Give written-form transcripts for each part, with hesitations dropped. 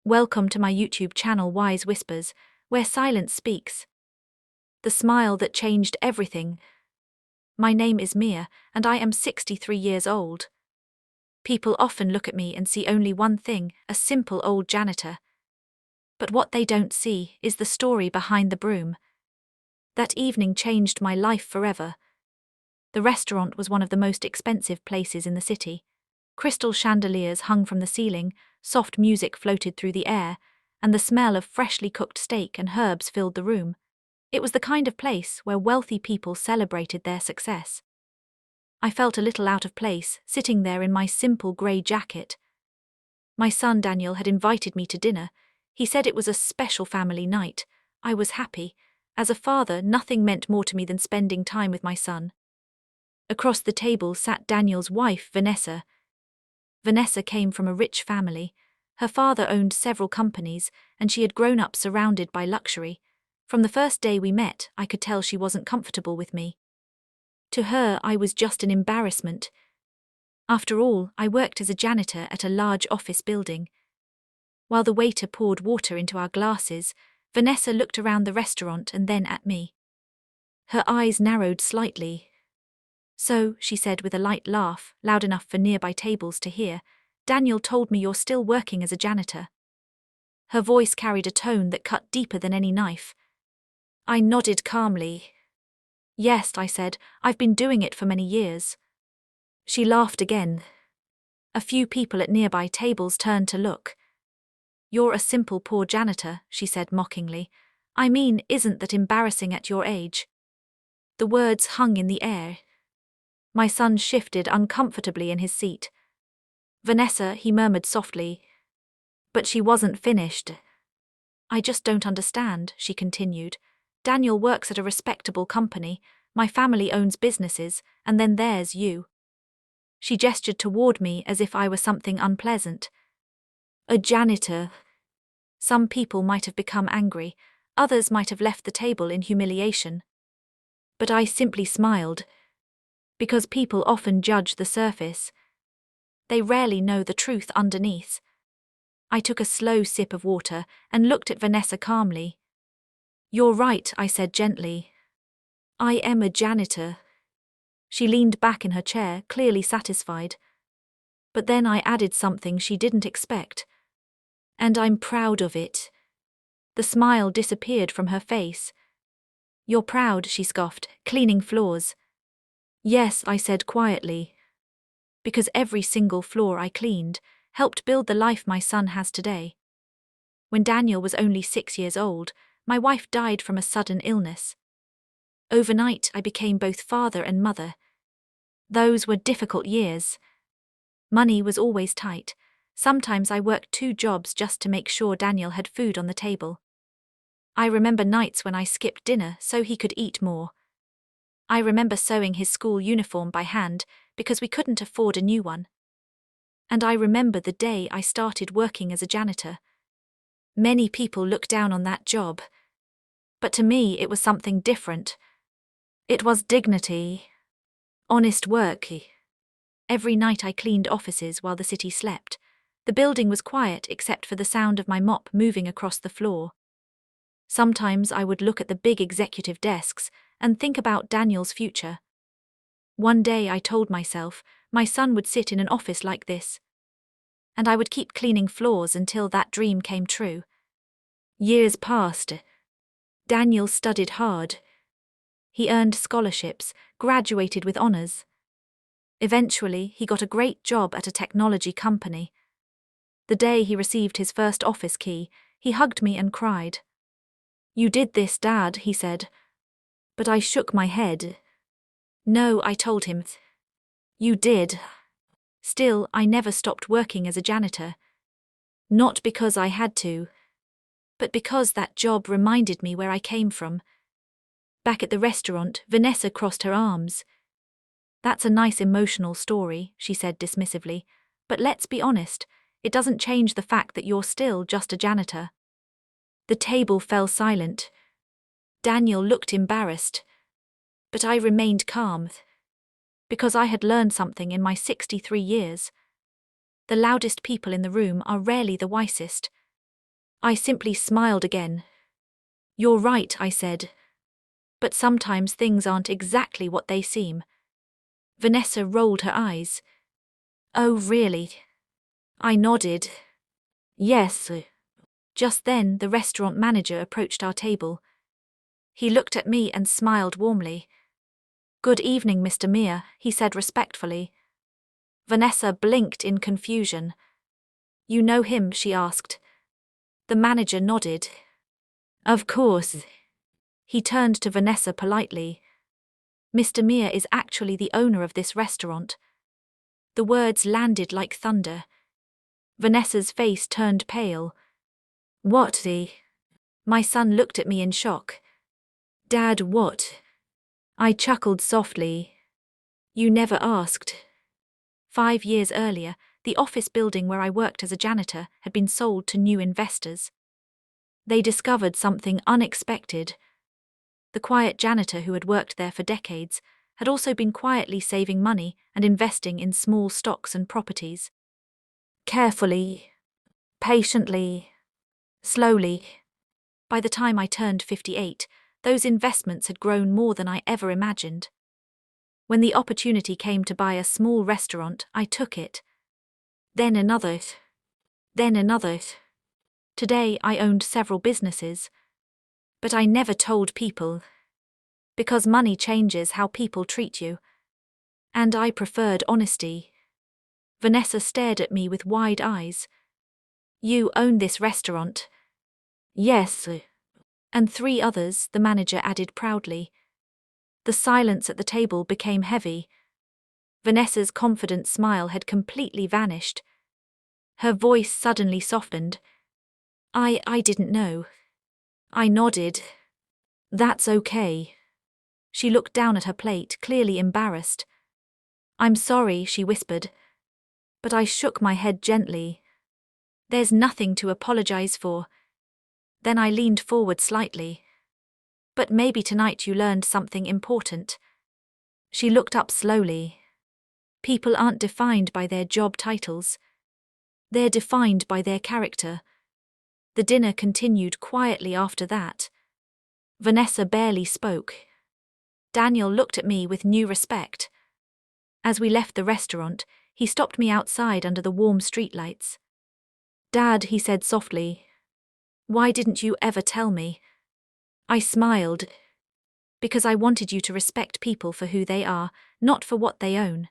Welcome to my YouTube channel Wise Whispers, where silence speaks. The smile that changed everything. My name is Mia, and I am 63 years old. People often look at me and see only one thing, a simple old janitor. But what they don't see is the story behind the broom. That evening changed my life forever. The restaurant was one of the most expensive places in the city. Crystal chandeliers hung from the ceiling, soft music floated through the air, and the smell of freshly cooked steak and herbs filled the room. It was the kind of place where wealthy people celebrated their success. I felt a little out of place, sitting there in my simple grey jacket. My son Daniel had invited me to dinner. He said it was a special family night. I was happy. As a father, nothing meant more to me than spending time with my son. Across the table sat Daniel's wife, Vanessa. Vanessa came from a rich family. Her father owned several companies, and she had grown up surrounded by luxury. From the first day we met, I could tell she wasn't comfortable with me. To her, I was just an embarrassment. After all, I worked as a janitor at a large office building. While the waiter poured water into our glasses, Vanessa looked around the restaurant and then at me. Her eyes narrowed slightly. "So," she said with a light laugh, loud enough for nearby tables to hear, "Daniel told me you're still working as a janitor." Her voice carried a tone that cut deeper than any knife. I nodded calmly. "Yes," I said, "I've been doing it for many years." She laughed again. A few people at nearby tables turned to look. "You're a simple poor janitor," she said mockingly. "I mean, isn't that embarrassing at your age?" The words hung in the air. My son shifted uncomfortably in his seat. "Vanessa," he murmured softly. But she wasn't finished. "I just don't understand," she continued. "Daniel works at a respectable company, my family owns businesses, and then there's you." She gestured toward me as if I were something unpleasant. "A janitor." Some people might have become angry, others might have left the table in humiliation. But I simply smiled. Because people often judge the surface. They rarely know the truth underneath. I took a slow sip of water and looked at Vanessa calmly. "You're right," I said gently. "I am a janitor." She leaned back in her chair, clearly satisfied. But then I added something she didn't expect. "And I'm proud of it." The smile disappeared from her face. "You're proud," she scoffed, "cleaning floors." "Yes," I said quietly. Because every single floor I cleaned helped build the life my son has today. When Daniel was only 6 years old, my wife died from a sudden illness. Overnight, I became both father and mother. Those were difficult years. Money was always tight. Sometimes I worked 2 jobs just to make sure Daniel had food on the table. I remember nights when I skipped dinner so he could eat more. I remember sewing his school uniform by hand because we couldn't afford a new one. And I remember the day I started working as a janitor. Many people look down on that job. But to me it was something different. It was dignity. Honest work. Every night I cleaned offices while the city slept. The building was quiet except for the sound of my mop moving across the floor. Sometimes I would look at the big executive desks and think about Daniel's future. One day I told myself my son would sit in an office like this. And I would keep cleaning floors until that dream came true. Years passed. Daniel studied hard. He earned scholarships, graduated with honors. Eventually, he got a great job at a technology company. The day he received his first office key, he hugged me and cried. "You did this, Dad," he said. But I shook my head. "No," I told him. "You did." Still, I never stopped working as a janitor. Not because I had to, but because that job reminded me where I came from. Back at the restaurant, Vanessa crossed her arms. "That's a nice emotional story," she said dismissively, "but let's be honest, it doesn't change the fact that you're still just a janitor." The table fell silent. Daniel looked embarrassed. But I remained calm. Because I had learned something in my 63 years. The loudest people in the room are rarely the wisest. I simply smiled again. You're right, I said. But sometimes things aren't exactly what they seem. Vanessa rolled her eyes. Oh, really? I nodded. Yes. Just then, the restaurant manager approached our table. He looked at me and smiled warmly. Good evening, Mr. Meir, he said respectfully. Vanessa blinked in confusion. You know him, she asked. The manager nodded. Of course. He turned to Vanessa politely. Mr. Meir is actually the owner of this restaurant. The words landed like thunder. Vanessa's face turned pale. What? My son looked at me in shock. Dad, what? I chuckled softly. You never asked. 5 years earlier, the office building where I worked as a janitor had been sold to new investors. They discovered something unexpected. The quiet janitor who had worked there for decades had also been quietly saving money and investing in small stocks and properties. Carefully, patiently, slowly. By the time I turned 58, those investments had grown more than I ever imagined. When the opportunity came to buy a small restaurant, I took it. Then another. Then another. Today I owned several businesses. But I never told people. Because money changes how people treat you. And I preferred honesty. Vanessa stared at me with wide eyes. You own this restaurant? Yes. And 3 others, the manager added proudly. The silence at the table became heavy. Vanessa's confident smile had completely vanished. Her voice suddenly softened. I didn't know. I nodded. That's okay. She looked down at her plate, clearly embarrassed. I'm sorry, she whispered. But I shook my head gently. There's nothing to apologize for. Then I leaned forward slightly. But maybe tonight you learned something important. She looked up slowly. People aren't defined by their job titles. They're defined by their character. The dinner continued quietly after that. Vanessa barely spoke. Daniel looked at me with new respect. As we left the restaurant, he stopped me outside under the warm streetlights. Dad, he said softly, why didn't you ever tell me? I smiled. Because I wanted you to respect people for who they are, not for what they own.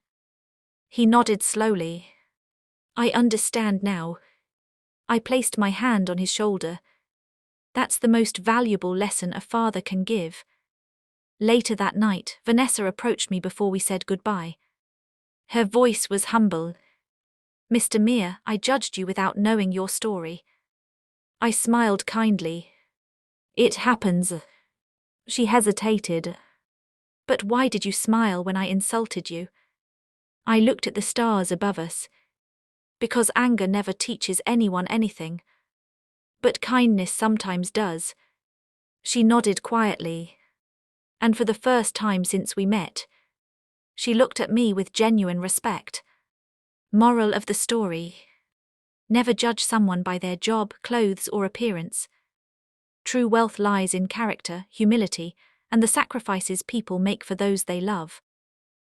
He nodded slowly. I understand now. I placed my hand on his shoulder. That's the most valuable lesson a father can give. Later that night, Vanessa approached me before we said goodbye. Her voice was humble. Mr. Meir, I judged you without knowing your story. I smiled kindly. It happens. She hesitated. But why did you smile when I insulted you? I looked at the stars above us. Because anger never teaches anyone anything. But kindness sometimes does. She nodded quietly. And for the first time since we met, she looked at me with genuine respect. Moral of the story. Never judge someone by their job, clothes, or appearance. True wealth lies in character, humility, and the sacrifices people make for those they love.